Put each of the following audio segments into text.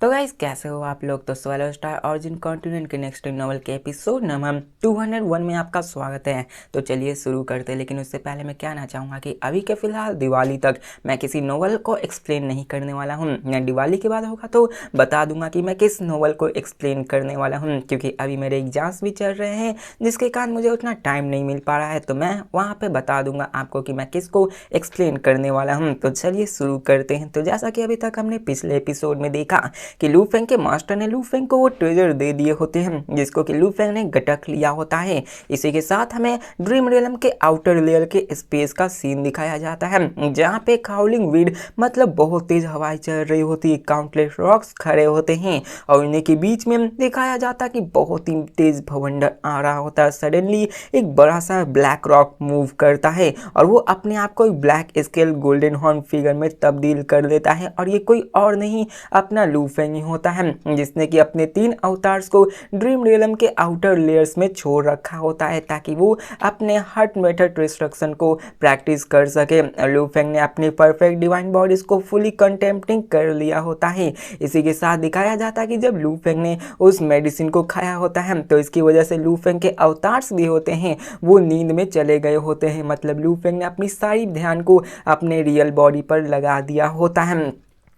तो गाइस कैसे हो आप लोग। तो स्वेलो स्टार ऑरिजिन कॉन्टिनेंट के नेक्स्ट नॉवल के एपिसोड नंबर 201 में आपका स्वागत है। तो चलिए शुरू करते हैं, लेकिन उससे पहले मैं कहना चाहूँगा कि अभी के फिलहाल दिवाली तक मैं किसी नॉवल को एक्सप्लेन नहीं करने वाला हूँ। या दिवाली के बाद होगा तो बता दूंगा कि मैं किस नॉवल को एक्सप्लेन करने वाला हूँ, क्योंकि अभी मेरे एग्जाम्स भी चल रहे हैं जिसके कारण मुझे उतना टाइम नहीं मिल पा रहा है। तो मैं वहाँ पर बता दूंगा आपको कि मैं किसको एक्सप्लेन करने वाला हूँ। तो चलिए शुरू करते हैं। तो जैसा कि अभी तक हमने पिछले एपिसोड में देखा कि लू फेंग के मास्टर ने लू फेंग को वो ट्रेजर दे दिए होते हैं जिसको कि लू फेंग ने गटक लिया होता है। इसी के साथ हमें ड्रीम रियलम के आउटर लेयर के स्पेस का सीन दिखाया जाता है, जहाँ पे हाउलिंग विंड मतलब बहुत तेज हवाएं चल रही होती है, काउंटलेस रॉक्स खड़े होते हैं और इन्हीं के बीच में दिखाया जाता है कि बहुत ही तेज भवंडर आ रहा होता है। सडनली एक बड़ा सा ब्लैक रॉक मूव करता है और वो अपने आप को black scale golden horn figure में तब्दील कर देता है, और ये कोई और नहीं अपना लू फेंग ही होता है, जिसने कि अपने 3 अवतार्स को ड्रीम रियलम के आउटर लेयर्स में छोड़ रखा होता है ताकि वो अपने हर्ट मेथड डिस्ट्रक्शन को प्रैक्टिस कर सके। लू फेंग ने अपनी परफेक्ट डिवाइन बॉडीज को फुली कंटेम्प्टिंग कर लिया होता है। इसी के साथ दिखाया जाता है कि जब लू फेंग ने उस मेडिसिन को खाया होता है तो इसकी वजह से लू फेंग के अवतार्स भी होते हैं वो नींद में चले गए होते हैं। मतलब लू फेंग ने अपनी सारी ध्यान को अपने रियल बॉडी पर लगा दिया होता है।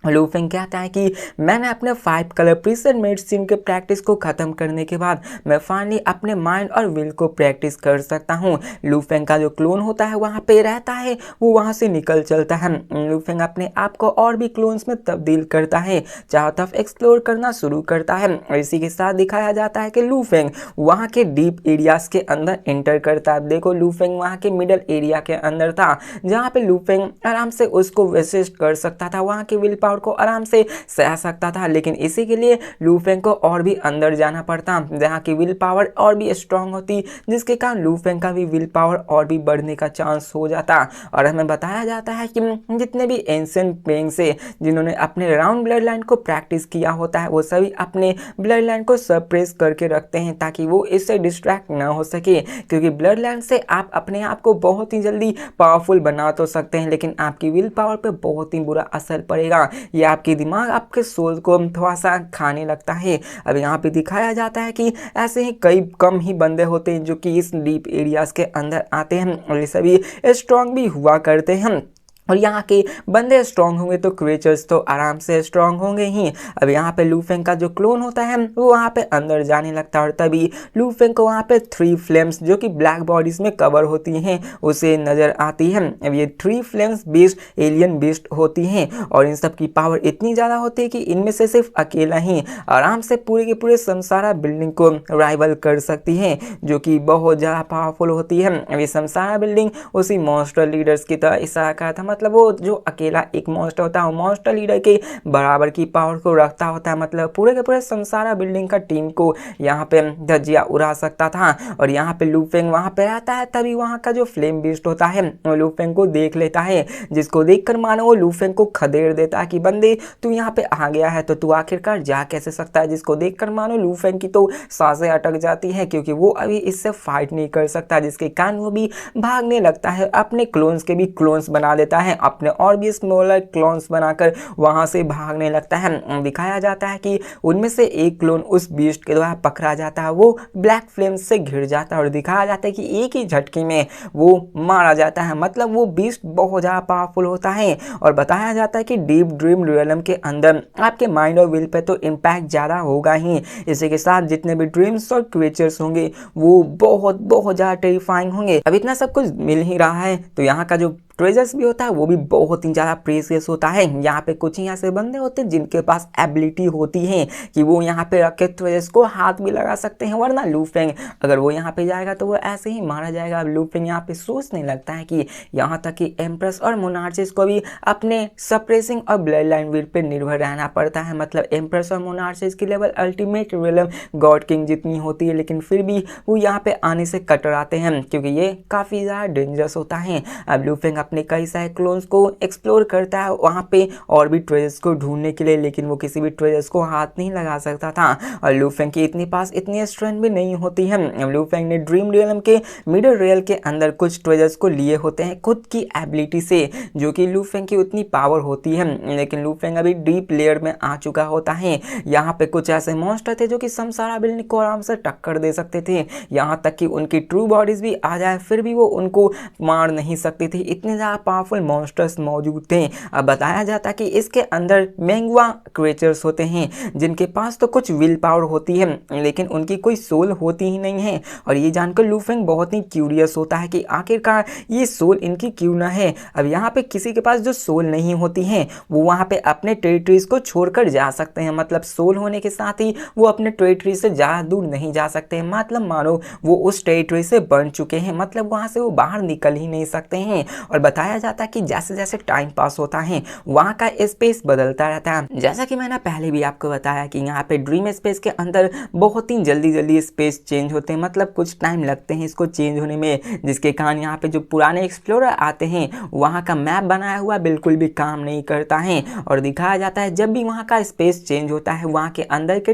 लू फेंग कहता है कि मैंने अपने 5 कलर प्रीसेट मेडिसिन के प्रैक्टिस को ख़त्म करने के बाद मैं फाइनली अपने माइंड और विल को प्रैक्टिस कर सकता हूँ। लू फेंग का जो क्लोन होता है वहाँ पे रहता है, वो वहाँ से निकल चलता है। लू फेंग अपने आप को और भी क्लोन्स में तब्दील करता है, चारों तरफ एक्सप्लोर करना शुरू करता है। और इसी के साथ दिखाया जाता है कि लू फेंग वहाँ के डीप एरियाज के अंदर एंटर करता है। देखो लू फेंग वहाँ के मिडल एरिया के अंदर था, जहाँ पे लू फेंग आराम से उसको रेसिस्ट कर सकता था, वहाँ की विल को आराम से सह सकता था। लेकिन इसी के लिए लू फेंग को और भी अंदर जाना पड़ता, जहाँ की विल पावर और भी स्ट्रांग होती, जिसके कारण लू फेंग का भी विल पावर और भी बढ़ने का चांस हो जाता। और हमें बताया जाता है कि जितने भी एंशिएंट बीइंग्स से जिन्होंने अपने राउंड ब्लड लाइन को प्रैक्टिस किया होता है वो सभी अपने ब्लड लाइन को सप्रेस करके रखते हैं ताकि वो इससे डिस्ट्रैक्ट ना हो सके, क्योंकि ब्लड लाइन से आप अपने आप को बहुत ही जल्दी पावरफुल बना तो सकते हैं लेकिन आपकी विल पावर पे बहुत ही बुरा असर पड़ेगा। ये आपके दिमाग आपके सोल को थोड़ा सा खाने लगता है। अब यहाँ पे दिखाया जाता है कि ऐसे ही कई कम ही बंदे होते हैं जो कि इस डीप एरियाज के अंदर आते हैं और ये सभी स्ट्रांग भी हुआ करते हैं। और यहाँ के बंदे स्ट्रांग होंगे तो क्रिएचर्स तो आराम से स्ट्रांग होंगे ही। अब यहाँ पे लू फेंग का जो क्लोन होता है वो वहाँ पे अंदर जाने लगता है और तभी लू फेंग को वहाँ पे 3 फ्लेम्स जो कि ब्लैक बॉडीज में कवर होती हैं उसे नजर आती है। अब ये 3 फ्लेम्स बेस्ड एलियन बेस्ड होती हैं और इन सब की पावर इतनी ज़्यादा होती है कि इनमें से सिर्फ अकेला ही आराम से पूरे के पूरे संसारा बिल्डिंग को राइवल कर सकती है, जो कि बहुत ज़्यादा पावरफुल होती है। अब ये संसारा बिल्डिंग उसी मॉन्स्टर लीडर्स की तरह इशारा करता है, मतलब वो जो अकेला एक मॉन्स्टर होता है वो मॉन्स्टर लीडर के बराबर की पावर को रखता होता है। मतलब पूरे के पूरे संसारा बिल्डिंग का टीम को यहाँ पे धज्जियां उड़ा सकता था। और यहाँ पे लू फेंग वहाँ पे रहता है, तभी वहाँ का जो फ्लेम बीस्ट होता है वो लू फेंग को देख लेता है, जिसको देखकर मानो वो लू फेंग को खदेड़ देता है कि बंदे तू यहाँ पे आ गया है तो तू आखिरकार जा कैसे सकता है। जिसको देखकर मानो लू फेंग की तो सांसें अटक जाती हैं क्योंकि वो अभी इससे फाइट नहीं कर सकता, जिसके कारण वो भी भागने लगता है, अपने क्लोन्स के भी क्लोन्स बना देता है, अपने और भी स्मॉलर क्लोन्स बनाकर वहां से भागने लगता है। दिखाया जाता है कि उनमें से एक क्लोन उस बीस्ट के द्वारा पकड़ा जाता है, वो ब्लैक फ्लेम से घिर जाता है और दिखाया जाता है कि एक ही झटके में वो मारा जाता है। मतलब वो बीस्ट बहुत ज़्यादा पावरफुल होता है और बताया जाता है कि डीप ड्रीम रियलम के अंदर आपके माइंड और विल पे तो इम्पैक्ट ज़्यादा होगा ही। इसी के साथ जितने भी ड्रीम्स और क्रिएचर्स होंगे वो बहुत बहुत ज़्यादा टेरिफाइंग होंगे। अब इतना सब कुछ मिल ही रहा है तो यहाँ का जो ट्रेजर्स भी होता है वो भी बहुत ही ज़्यादा प्रीशियस होता है। यहाँ पे कुछ ही ऐसे बंदे होते हैं जिनके पास एबिलिटी होती है कि वो यहाँ पे रखे ट्रेजर्स को हाथ भी लगा सकते हैं, वरना लू फेंग अगर वो यहाँ पे जाएगा तो वो ऐसे ही मारा जाएगा। अब लू फेंग यहाँ पे सोचने लगता है कि यहाँ तक कि एम्प्रेस और मोनार्चिस को भी अपने सप्रेसिंग और ब्लड लाइन विल पे निर्भर रहना पड़ता है। मतलब एम्प्रेस और मोनार्चिस की level ultimate realm God king जितनी होती है, लेकिन फिर भी वो यहाँ पे आने से कतराते हैं क्योंकि ये काफ़ी ज़्यादा डेंजरस होता है। अब लू फेंग अपने कई सारे क्लोन्स को एक्सप्लोर करता है वहाँ पे और भी ट्रेजर्स को ढूंढने के लिए, लेकिन वो किसी भी ट्रेजर्स को हाथ नहीं लगा सकता था। और लू फेंग की इतनी पास इतनी स्ट्रेंथ भी नहीं होती है। लू फेंग ने ड्रीम रियलम के मिडल रियल के अंदर कुछ ट्रेजर्स को लिए होते हैं खुद की एबिलिटी से, जो कि लू फेंग की उतनी पावर होती है, लेकिन लू फेंग अभी डीप लेयर में आ चुका होता है। यहाँ पे कुछ ऐसे मॉन्स्टर थे जो कि समसारा बिल्डिंग को आराम से टक्कर दे सकते थे, यहाँ तक कि उनकी ट्रू बॉडीज भी आ जाए फिर भी वो उनको मार नहीं सकती थी, इतने ज़्यादा पावरफुल मॉन्स्टर्स मौजूद थे। अब बताया जाता कि इसके अंदर मेंगवा क्रिएचर्स होते हैं जिनके पास तो कुछ विल पावर होती है लेकिन उनकी कोई सोल होती ही नहीं है। और ये जानकर लू फेंग बहुत ही क्यूरियस होता है कि आखिरकार ये सोल इनकी क्यों ना है। अब यहाँ पे किसी के पास जो सोल नहीं होती है वो वहाँ पे अपने टेरिटरीज को छोड़कर जा सकते हैं, मतलब सोल होने के साथ ही वो अपने टेरिटरी से ज़्यादा दूर नहीं जा सकते, मतलब मानो वो उस टेरिटरी से बन चुके हैं, मतलब वहाँ से वो बाहर निकल ही नहीं सकते हैं। और बताया जाता है कि जैसे जैसे टाइम पास होता है वहाँ का स्पेस बदलता रहता है। जैसा कि मैंने पहले भी आपको बताया कि यहाँ पे ड्रीम स्पेस के अंदर बहुत ही जल्दी स्पेस चेंज होते हैं, मतलब कुछ टाइम लगते हैं इसको चेंज होने में, जिसके कारण यहाँ पे जो पुराने एक्सप्लोरर आते हैं वहाँ का मैप बनाया हुआ बिल्कुल भी काम नहीं करता है। और दिखाया जाता है जब भी वहाँ का स्पेस चेंज होता है वहाँ के अंदर के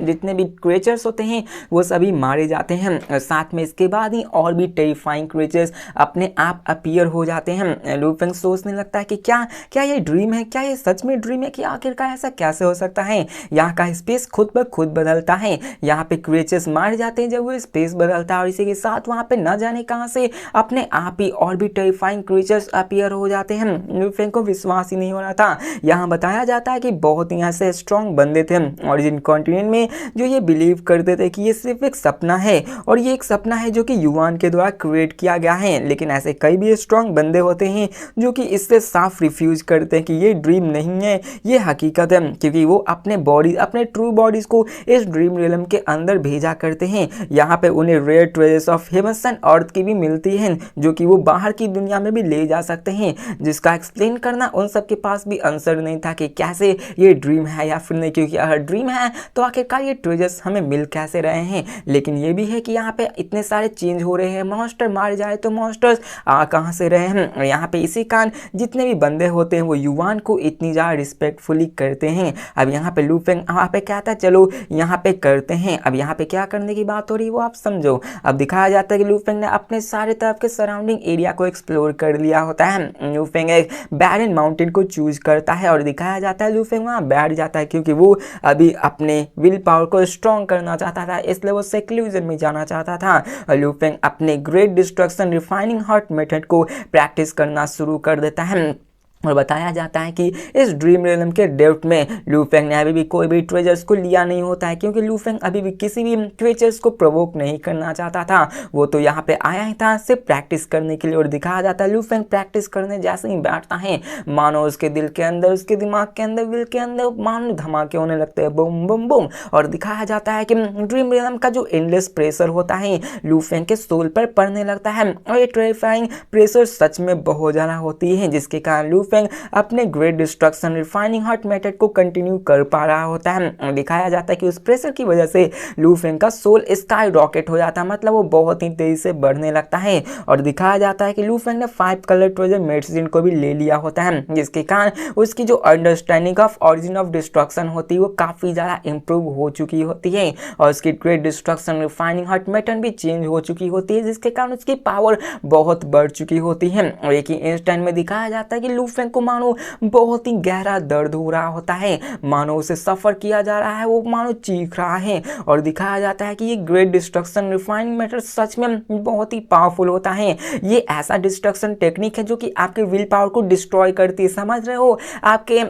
जितने भी क्रिएचर्स होते हैं वो सभी मारे जाते हैं, और साथ में इसके बाद ही और भी टेरिफाइंग क्रिएचर्स अपने आप अपीयर हो जाते हैं। लू फेंग सोचने लगता है कि क्या ये ड्रीम है, क्या ये सच में ड्रीम है, कि आखिरकार ऐसा कैसे हो सकता है। यहाँ का स्पेस खुद ब खुद बदलता है, यहाँ पे क्रिएचर्स मारे जाते हैं जब वो स्पेस बदलता है, और इसी के साथ वहाँ पे न जाने कहाँ से अपने आप ही और भी टेरिफाइंग क्रिएचर्स अपीयर हो जाते हैं। लू फेंग को विश्वास ही नहीं हो रहा था। यहाँ बताया जाता है कि बहुत ही ऐसे स्ट्रॉन्ग बंदे थे ओरिजिन कॉन्टिनेंट में जो ये बिलीव करते थे कि ये सिर्फ एक सपना है, और ये एक सपना है जो कि युवान के द्वारा क्रिएट किया गया है। लेकिन ऐसे कई भी स्ट्रॉन्ग बंदे होते हैं जो कि इससे साफ रिफ्यूज करते हैं कि ये ड्रीम नहीं है, ये हकीकत है, क्योंकि वो अपने ट्रू बॉडीज को इस ड्रीम रियलम के अंदर भेजा करते हैं। यहाँ पे उन्हें rare traces of heavens and earth की भी मिलती हैं जो कि वो बाहर की दुनिया में भी ले जा सकते हैं, जिसका एक्सप्लेन करना उन सबके पास भी आंसर नहीं था कि कैसे ये ड्रीम है या फिर नहीं, क्योंकि अगर ड्रीम है तो आखिरकार ये ट्रेजर्स हमें मिल कैसे रहे हैं। लेकिन ये भी है कि यहाँ पे इतने सारे चेंज हो रहे हैं, मॉन्स्टर मारे जाए तो मॉन्स्टर्स आ कहाँ से रहे हैं, और यहाँ पे इसी कारण जितने भी बंदे होते हैं वो युवान को इतनी ज़्यादा रिस्पेक्टफुली करते हैं। अब यहाँ पे लू फेंग वहाँ पे कहता है चलो यहाँ पे करते हैं। अब यहाँ पे क्या करने की बात हो रही है वो आप समझो। अब दिखाया जाता है कि लू फेंग ने अपने सारे तरफ के सराउंडिंग एरिया को एक्सप्लोर कर लिया होता है। लू फेंग एक बैरन माउंटेन को चूज करता है और दिखाया जाता है लू फेंग वहाँ बैठ जाता है, क्योंकि वो अभी अपने विल पावर को स्ट्रॉन्ग करना चाहता था, इसलिए वो सेक्लूजन में जाना चाहता था। और लू फेंग अपने great destruction refining heart method को प्रैक्टिस करना शुरू कर देता है। और बताया जाता है कि इस ड्रीम रियलम के डेप्थ में लू फेंग ने अभी भी कोई भी ट्रेजर्स को लिया नहीं होता है, क्योंकि लू फेंग अभी भी किसी भी क्रिएचर्स को प्रोवोक नहीं करना चाहता था। वो तो यहाँ पे आया ही था सिर्फ प्रैक्टिस करने के लिए। और दिखाया जाता है लू फेंग प्रैक्टिस करने जैसे ही बैठता है मानो उसके दिल के अंदर, उसके दिमाग के अंदर, विल के अंदर मानो धमाके होने लगते हैं, बूम बूम बूम। और दिखाया जाता है कि ड्रीम रियलम का जो एंडलेस प्रेशर होता है लू फेंग के सोल पर पड़ने लगता है, और ये टेरिफाइंग प्रेशर सच में बहुत ज़्यादा होती है, जिसके कारण लू फेंग अपने great destruction refining heart method को कंटिन्यू कर पा रहा होता है। दिखाया जाता है कि उस प्रेशर की वजह से लू फेंग का सोल स्काई रॉकेट हो जाता है, मतलब वो बहुत ही तेजी से बढ़ने लगता है। और दिखाया जाता है कि लू फेंग ने 5 कलर ट्रेजर मेडिसिन को भी ले लिया होता है, जिसके कारण उसकी जो understanding of origin of destruction होती है वो काफ़ी ज़्यादा इंप्रूव हो चुकी होती है, और उसकी great destruction refining heart method भी चेंज हो चुकी होती है, जिसके कारण उसकी पावर बहुत बढ़ चुकी होती है। और एक ही इंस्टेंट में दिखाया जाता है कि लू फेंग को मानो बहुत ही गहरा दर्द हो रहा होता है, मानो उसे सफर किया जा रहा है, वो मानो चीख रहा है। और दिखाया जाता है कि ये ग्रेट डिस्ट्रक्शन रिफाइनिंग मेथड सच में बहुत ही पावरफुल होता है। ये ऐसा डिस्ट्रक्शन टेक्निक है जो कि आपके विल पावर को डिस्ट्रॉय करती है, समझ रहे हो। आपके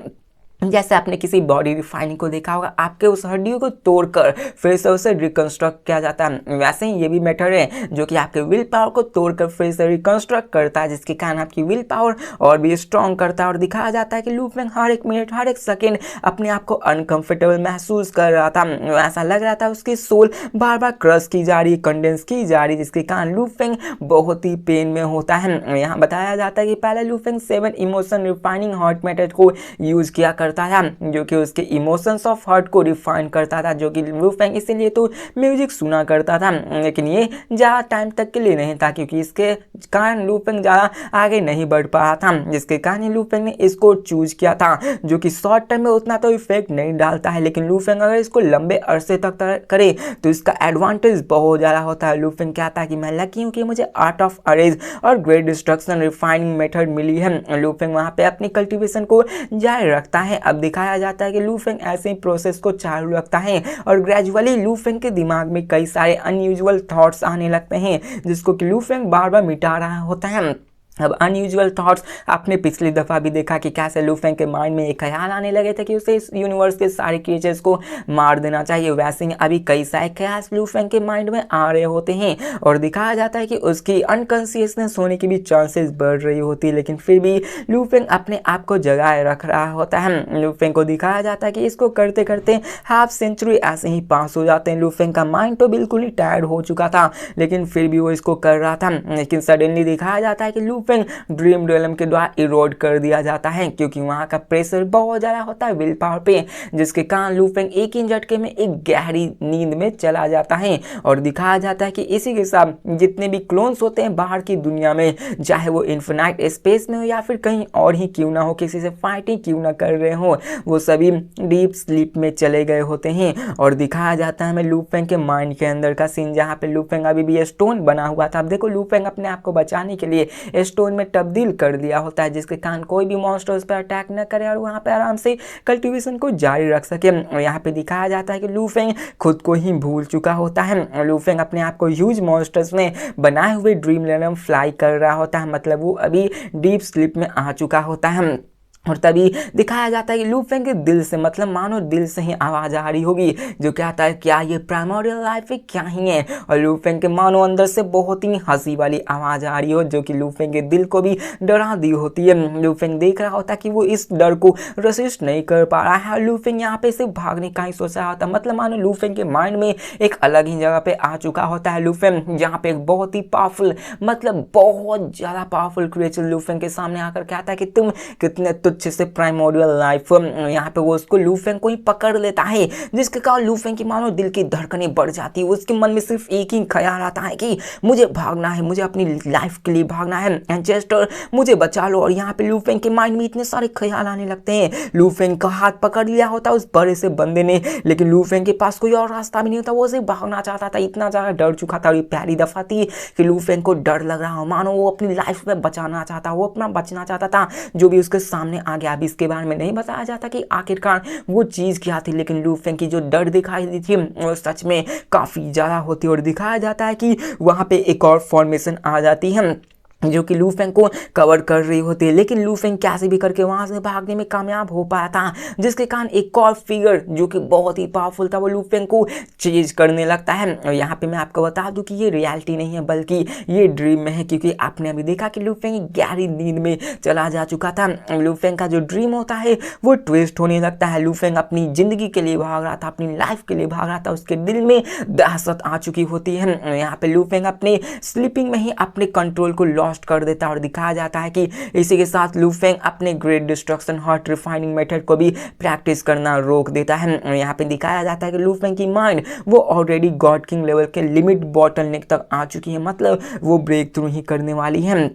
जैसे आपने किसी बॉडी रिफाइनिंग को देखा होगा, आपके उस हड्डियों को तोड़कर फिर से उसे रिकंस्ट्रक्ट किया जाता है, वैसे ही ये भी मेथड है जो कि आपके विल पावर को तोड़कर फिर से रिकंस्ट्रक्ट करता है, जिसके कारण आपकी विल पावर और भी स्ट्रॉन्ग करता है। और दिखाया जाता है कि लू फेंग हर एक मिनट हर एक सेकेंड अपने आप को अनकंफर्टेबल महसूस कर रहा था, ऐसा लग रहा था उसकी सोल बार बार क्रश की जा रही, कंडेंस की जा रही, जिसके कारण लू फेंग बहुत ही पेन में होता है। यहाँ बताया जाता है कि पहले लू Feng 7 emotion refining heart method को यूज किया करता था जो कि उसके इमोशंस ऑफ हर्ट को रिफाइन करता था, जो कि लू फेंग इसीलिए तो म्यूजिक सुना करता था। लेकिन ये ज़्यादा टाइम तक के लिए नहीं था क्योंकि इसके कारण लू फेंग ज़्यादा आगे नहीं बढ़ पा था, जिसके कारण लू फेंग ने इसको चूज किया था, जो कि शॉर्ट टर्म में उतना तो इफेक्ट नहीं डालता है, लेकिन लू फेंग अगर इसको लंबे अरसे तक करे तो इसका एडवांटेज बहुत ज़्यादा होता है। लू फेंग कहता है कि मैं लकी हूँ कि मुझे आर्ट ऑफ अरेज और ग्रेट डिस्ट्रक्शन रिफाइनिंग मेथड मिली है। लू फेंग वहाँ पे अपनी कल्टीवेशन को जारी रखता है। अब दिखाया जाता है कि लू फेंग ऐसे ही प्रोसेस को चालू रखता है और ग्रेजुअली लू फेंग के दिमाग में कई सारे अनयूजुअल थॉट्स आने लगते हैं, जिसको कि लू फेंग बार बार मिटा रहा होता है। अब अनयूजुअल थॉट्स आपने पिछली दफ़ा भी देखा कि कैसे लू फेंग के माइंड में एक ख्याल आने लगे थे कि उसे इस यूनिवर्स के सारे क्रिएचर्स को मार देना चाहिए। वैसे ही अभी कई सारे ख्याल लू फेंग के माइंड में आ रहे होते हैं और दिखाया जाता है कि उसकी अनकॉन्शियसनेस होने की भी चांसेस बढ़ रही होती है, लेकिन फिर भी लू फेंग अपने आप को जगाए रख रहा होता है। लू फेंग को दिखाया जाता है कि इसको करते करते हाफ सेंचुरी ऐसे ही पास हो जाते हैं। लू फेंग का माइंड तो बिल्कुल ही टायर्ड हो चुका था, लेकिन फिर भी वो इसको कर रहा था। लेकिन सडनली दिखाया जाता है कि लू फेंग ड्रीम रियलम के द्वारा इरोड कर दिया जाता है क्योंकि वहां का प्रेशर बहुत ज्यादा होता है विल पावर पे, जिसके कारण लू फेंग एक ही झटके में एक गहरी नींद में चला जाता है। और दिखाया जाता है कि इसी के साथ जितने भी क्लोन्स होते हैं बाहर की दुनिया में, चाहे वो इन्फिनाइट स्पेस में हो या फिर कहीं और ही क्यों ना हो, किसी से फाइटिंग क्यों ना कर रहे हो, वो सभी डीप स्लीप में चले गए होते हैं। और दिखाया जाता है हमें लू फेंग के माइंड के अंदर का सीन, जहाँ पे लू फेंग अभी भी स्टोन बना हुआ था। अब देखो लू फेंग अपने आप को बचाने के लिए स्टोन में तब्दील कर दिया होता है, जिसके कारण कोई भी मॉन्स्टर उस पर अटैक न करे और वहां पे आराम से कल्टीवेशन को जारी रख सके। और यहाँ पे दिखाया जाता है कि लू फेंग खुद को ही भूल चुका होता है। लू फेंग अपने आप को ह्यूज मॉन्स्टर्स में बनाए हुए ड्रीम लैंड फ्लाई कर रहा होता है, मतलब वो अभी डीप स्लीप में आ चुका होता है। और तभी दिखाया जाता है कि लू फेंग के दिल से, मतलब मानो दिल से ही आवाज़ आ रही होगी जो कहता है क्या ये प्राइमोरियल लाइफ है, क्या ही है। और लू फेंग के मानो अंदर से बहुत ही हंसी वाली आवाज़ आ रही हो जो कि लू फेंग के दिल को भी डरा दी होती है। लू फेंग देख रहा होता है कि वो इस डर को रेसिस्ट नहीं कर पा रहा है और लू फेंग यहाँ पे सिर्फ भागने का ही सोच रहा होता है, मतलब मानो लू फेंग के माइंड में एक अलग ही जगह पे आ चुका होता है लू फेंग, जहाँ पे एक बहुत ही पावरफुल, मतलब बहुत ज़्यादा पावरफुल क्रिएचर लू फेंग के सामने आकर कहता है कि तुम कितने तुच्छ से प्राइमोरियल लाइफ। यहाँ पे वो उसको लू फेंग को ही पकड़ लेता है, जिसके कारण लू फेंग की मानो दिल की धड़कनें बढ़ जाती है। उसके मन में सिर्फ एक ही ख्याल आता है कि मुझे भागना है, मुझे अपनी लाइफ के लिए भागना है, एंचेस्टर मुझे बचा लो। और यहाँ पे लू फेंग के माइंड में इतने सारे ख्याल आने लगते हैं। लू फेंग का हाथ पकड़ लिया होता उस बड़े से बंदे ने, लेकिन लू फेंग के पास कोई और रास्ता भी नहीं होता, वो सिर्फ भागना चाहता था, इतना ज़्यादा डर चुका था। और ये पहली दफा थी कि लू फेंग को डर लग रहा हो, मानो वो अपनी लाइफ में बचाना चाहता, वो अपना बचना चाहता था जो भी उसके सामने आ गया। अब इसके बारे में नहीं बताया जाता कि आखिरकार वो चीज़ क्या थी, लेकिन लू फेंग की जो डर दिखाई दी थी वो सच में काफ़ी ज़्यादा होती है। और दिखाया जाता है कि वहाँ पे एक और फॉर्मेशन आ जाती है जो कि लू फेंग को कवर कर रही होती है, लेकिन लू फेंग कैसे भी करके वहां से भागने में कामयाब हो पाया था, जिसके कारण एक और फिगर जो कि बहुत ही पावरफुल था वो लू फेंग को चेज करने लगता है। और यहाँ पे मैं आपको बता दूं कि ये रियलिटी नहीं है बल्कि ये ड्रीम में है, क्योंकि आपने अभी देखा कि लू फेंग गहरी नींद में चला जा चुका था। लू फेंग का जो ड्रीम होता है वो ट्विस्ट होने लगता है। लू फेंग अपनी जिंदगी के लिए भाग रहा था, अपनी लाइफ के लिए भाग रहा था, उसके दिल में दहशत आ चुकी होती है। यहाँ पे लू फेंग अपने स्लीपिंग में ही अपने कंट्रोल को लॉस्ट कर देता है। और दिखाया जाता है कि इसी के साथ लू फेंग अपने great destruction heart refining method को भी प्रैक्टिस करना रोक देता है। यहाँ पे दिखाया जाता है कि लू फेंग की माइंड वो ऑलरेडी गॉड किंग लेवल के लिमिट बॉटलनेक तक आ चुकी है, मतलब वो ब्रेक थ्रू ही करने वाली है।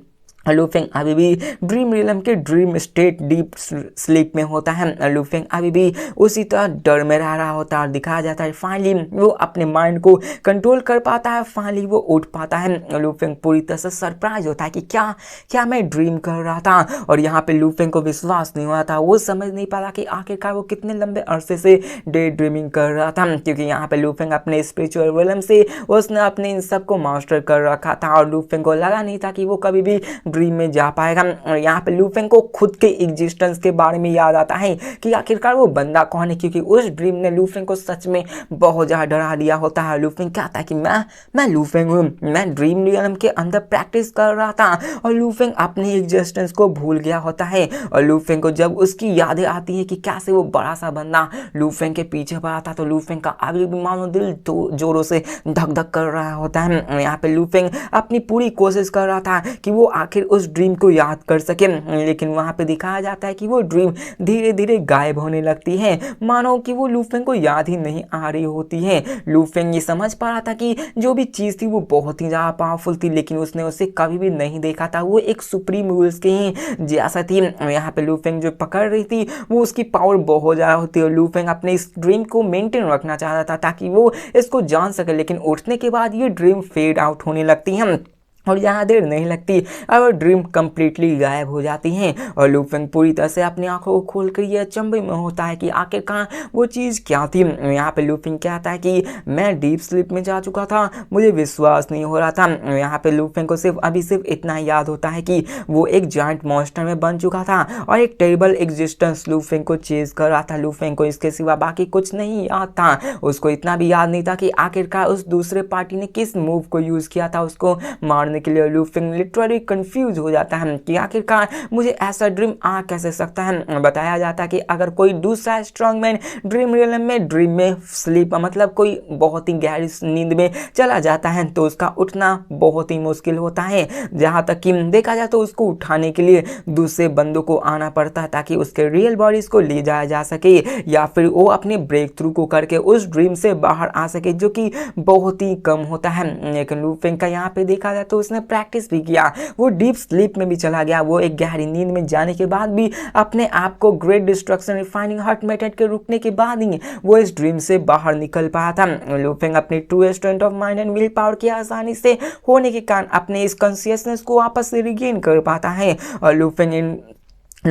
लू फेंग अभी भी ड्रीम रियलम के ड्रीम स्टेट डीप स्लीप में होता है। लू फेंग अभी भी उसी तरह डर में रह रहा होता है। और दिखाया जाता है फाइनली वो अपने माइंड को कंट्रोल कर पाता है, फाइनली वो उठ पाता है। लू फेंग पूरी तरह से सरप्राइज होता है कि क्या क्या मैं ड्रीम कर रहा था। और यहाँ पे लू फेंग को विश्वास नहीं हुआ था, वो समझ नहीं पा रहा कि आखिरकार वो कितने लंबे अरसे से डे ड्रीमिंग कर रहा था, क्योंकि यहाँ पे लू फेंग अपने स्पिरिचुअल रियलम से उसने अपने इन सब को मास्टर कर रखा था और लू फेंग को लगा नहीं था कि वो कभी भी ड्रीम में जा पाएगा। और यहाँ पे लू फेंग को खुद के एग्जिस्टेंस के बारे में याद आता है कि आखिरकार वो बंदा कौन है, क्योंकि उस ड्रीम ने लू फेंग को सच में बहुत ज़्यादा डरा दिया होता है। लू फेंग कहता है कि मैं लू फेंग हूँ, मैं ड्रीम रियलम के अंदर प्रैक्टिस कर रहा था। और लू फेंग अपनी एग्जिस्टेंस को भूल गया होता है। और लू फेंग को जब उसकी यादें आती है कि कैसे वो बड़ा सा बंदा लू फेंग के पीछे पड़ा था, तो लू फेंग का अभी भी मानो दिल जोरों से धक धक कर रहा होता है। यहाँ पे लू फेंग अपनी पूरी कोशिश कर रहा था कि वो आखिर आखिर उस ड्रीम को याद कर सके। लेकिन वहाँ पे दिखाया जाता है कि वो ड्रीम धीरे धीरे गायब होने लगती है, मानो कि वो लू फेंग को याद ही नहीं आ रही होती है। लू फेंग ये समझ पा रहा था कि जो भी चीज़ थी वो बहुत ही ज़्यादा पावरफुल थी, लेकिन उसने उसे कभी भी नहीं देखा था। वो एक सुप्रीम रूल्स के ही जैसा थी। यहाँ पे लू फेंग जो पकड़ रही थी वो उसकी पावर बहुत ज़्यादा होती है, और लू फेंग अपने इस ड्रीम को मेंटेन रखना चाहता था ताकि वो इसको जान सके। लेकिन उठने के बाद ये ड्रीम फेड आउट होने लगती है और यहाँ देर नहीं लगती और ड्रीम कंप्लीटली गायब हो जाती हैं। और लू फेंग पूरी तरह से अपनी आंखों को खोलकर ये अचंभे में होता है कि आखिरकार वो चीज़ क्या थी। यहाँ पे लू फेंग कहता है कि मैं डीप स्लीप में जा चुका था, मुझे विश्वास नहीं हो रहा था। यहाँ पे लू फेंग को सिर्फ इतना याद होता है कि वो एक जायंट मॉन्स्टर में बन चुका था और एक टेरिबल एग्जिस्टेंस लू फेंग को चेज कर रहा था। लू फेंग को इसके सिवा बाकी कुछ नहीं याद था। उसको इतना भी याद नहीं था कि आखिरकार उस दूसरे पार्टी ने किस मूव को यूज़ किया था उसको मारने के लिए। लू फेंग लिटरली कंफ्यूज हो जाता है कि आखिरकार मुझे ऐसा ड्रीम आ कैसे सकता है। बताया जाता है कि अगर कोई दूसरा स्ट्रॉन्गमैन ड्रीम में स्लीप मतलब कोई बहुत ही गहरी नींद में चला जाता है तो उसका उठना बहुत ही मुश्किल होता है। जहां तक कि देखा जाए तो उसको उठाने के लिए दूसरे बंदों को आना पड़ता है ताकि उसके रियल बॉडीज को ले जाया जा सके, या फिर वो अपने ब्रेक थ्रू को करके उस ड्रीम से बाहर आ सके, जो कि बहुत ही कम होता है। लेकिन लू फेंग का यहाँ पे देखा जाए तो उसने प्रैक्टिस भी किया, वो डीप स्लीप में भी चला गया। वो एक गहरी नींद में जाने के बाद भी अपने आप को great destruction refining heart method के रुकने के बाद ही वो इस ड्रीम से बाहर निकल पाया था। लू फेंग अपनी true strength of mind and will power की आसानी से होने के कारण अपने इस कॉन्शियसनेस को वापस से रिगेन कर पाता है। और लू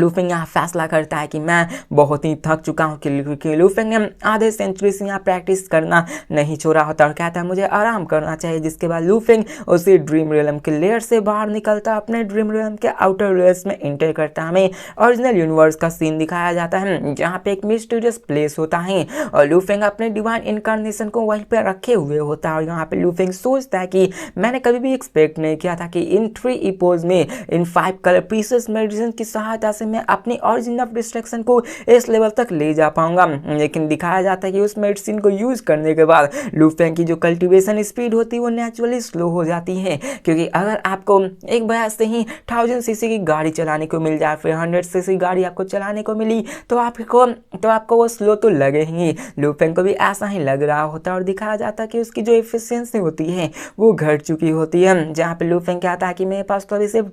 फेंग यहाँ फैसला करता है कि मैं बहुत ही थक चुका हूँ कि लू फेंग ने आधे सेंचुरी से यहाँ प्रैक्टिस करना नहीं छोड़ा होता और कहता है मुझे आराम करना चाहिए। जिसके बाद लू फेंग उसी ड्रीम रियलम के लेयर से बाहर निकलता है, अपने ड्रीम रियलम के आउटर लेयर्स में एंटर करता है। हमें ओरिजिनल यूनिवर्स का सीन दिखाया जाता है जहाँ पे एक मिस्टीरियस प्लेस होता है और लू फेंग अपने डिवाइन इनकारनेशन को वहीं पर रखे हुए होता है। और यहाँ पे लू फेंग सोचता है कि मैंने कभी भी एक्सपेक्ट नहीं किया था कि इन 3 इपोज में इन 5 कलर पीसेस मेडिसिन की सहायता से मैं अपनी ऑरिजिन ऑफ डिस्ट्रक्शन को इस लेवल तक ले जा पाऊंगा। लेकिन दिखाया जाता है कि उस मेडिसिन को यूज करने के बाद लू फेंग की जो कल्टीवेशन स्पीड होती है वो नेचुरली स्लो हो जाती है, क्योंकि अगर आपको एक बार से ही 1000 सीसी की गाड़ी चलाने को मिल जाए, फिर 100 सीसी गाड़ी आपको चलाने को मिली तो आपको वो स्लो तो लगे ही। लू फेंग को भी ऐसा ही लग रहा होता है और दिखाया जाता है कि उसकी जो एफिशिएंसी होती है वो घट चुकी होती है। जहाँ पे लू फेंग कहता है कि मेरे पास तो अभी सिर्फ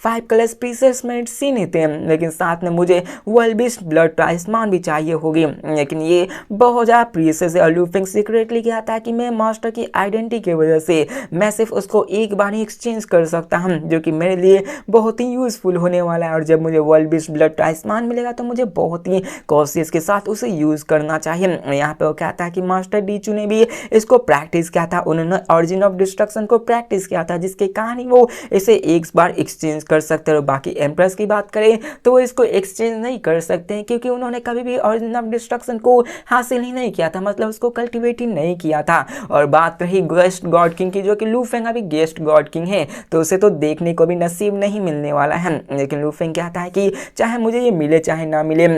5 कलर पीसेस मेडिसिन ही थे, लेकिन साथ में मुझे वर्ल्ड बेस्ट ब्लड ट्राइस्मान भी चाहिए होगी, लेकिन ये बहुत ज़्यादा प्रीशियस है। लू फेंग सीक्रेटली कहता है कि मैं मास्टर की आइडेंटिटी की वजह से मैं सिर्फ उसको एक बार ही एक्सचेंज कर सकता हूँ, जो कि मेरे लिए बहुत ही यूजफुल होने वाला है। और जब मुझे वर्ल्ड बेस्ट ब्लड ट्राइस्मान मिलेगा तो मुझे बहुत ही कॉशियस के साथ उसे यूज करना चाहिए। यहाँ पे वो कहता है कि मास्टर डीचू ने भी इसको प्रैक्टिस किया था, उन्होंने ऑरिजिन ऑफ डिस्ट्रक्शन को प्रैक्टिस किया था, जिसके कारण ही वो इसे एक बार एक्सचेंज कर सकते हैं। और बाकी एम्प्रेस की बात करें तो वो इसको एक्सचेंज नहीं कर सकते हैं, क्योंकि उन्होंने कभी भी ऑरिजिन ऑफ डिस्ट्रक्शन को हासिल ही नहीं किया था, मतलब उसको कल्टीवेट ही नहीं किया था। और बात रही गेस्ट गॉड किंग की, जो कि लू फेंग अभी गेस्ट गॉड किंग है, तो उसे तो देखने को भी नसीब नहीं मिलने वाला है। लेकिन लू फेंग कहता है कि चाहे मुझे ये मिले चाहे ना मिले,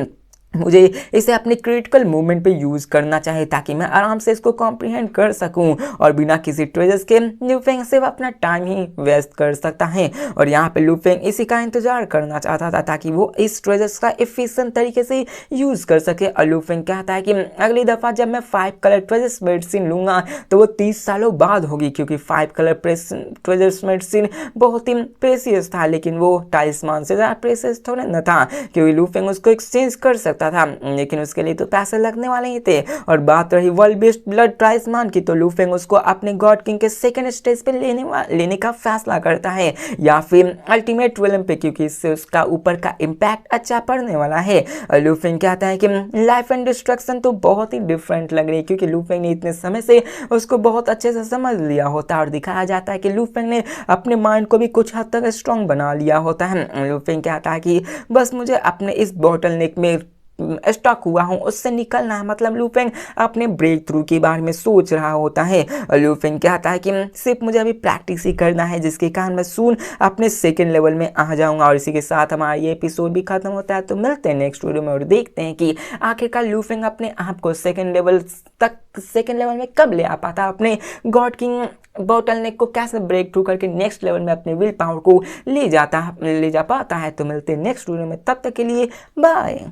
मुझे इसे अपने क्रिटिकल मूवमेंट पे यूज़ करना चाहिए ताकि मैं आराम से इसको कॉम्प्रिहेंड कर सकूं और बिना किसी ट्रेजर्स के लू फेंग सिर्फ अपना टाइम ही वेस्ट कर सकता है। और यहाँ पे लू फेंग इसी का इंतजार करना चाहता था ताकि वो इस ट्रेजर्स का एफिशिएंट तरीके से यूज़ कर सके। और लू फेंग कहता है कि अगली दफ़ा जब मैं 5 कलर ट्रेजर्स मेडिसिन लूँगा तो वो 30 सालों बाद होगी, क्योंकि 5 कलर ट्रेजर्स मेडिसिन बहुत ही प्रेसियस था, लेकिन वो टाइल्समान से ज़्यादा प्रेसियस थोड़ा न था, क्योंकि लू फेंग उसको एक्सचेंज कर सकता था, लेकिन उसके लिए तो पैसे लगने वाले ही थे। और बात रही वर्ल्ड बेस्ट ब्लड ट्राइस्मान की, तो लू फेंग उसको अपने गॉड किंग के सेकंड स्टेज पे लेने का फैसला करता है, या फिर अल्टीमेट रियलम पे, क्योंकि इससे उसका ऊपर का इम्पैक्ट अच्छा पड़ने वाला है। और लू फेंग कहता है कि लाइफ एंड डिस्ट्रक्शन तो बहुत ही डिफरेंट लग रही है, क्योंकि लू फेंग ने इतने समय से उसको बहुत अच्छे से समझ लिया होता है। और दिखाया जाता है कि लू फेंग ने अपने माइंड को भी कुछ हद तक स्ट्रॉन्ग बना लिया होता है। लू फेंग कहता है कि बस मुझे अपने इस बॉटल नेक में स्टक हुआ हूँ उससे निकलना है, मतलब लू फेंग अपने ब्रेक थ्रू के बारे में सोच रहा होता है। और लू फेंग कहता है कि सिर्फ मुझे अभी प्रैक्टिस ही करना है, जिसके कारण मैं सून अपने सेकंड लेवल में आ जाऊंगा। और इसी के साथ हमारा ये एपिसोड भी खत्म होता है। तो मिलते हैं नेक्स्ट वीडियो में और देखते हैं कि आखिरकार लू फेंग अपने आप को सेकंड लेवल में कब ले आ पाता, अपने गॉड किंग बॉटल नेक को कैसे ब्रेक थ्रू करके नेक्स्ट लेवल में अपने विल पावर को ले जा पाता है। तो मिलते हैं नेक्स्ट वीडियो में, तब तक के लिए बाय।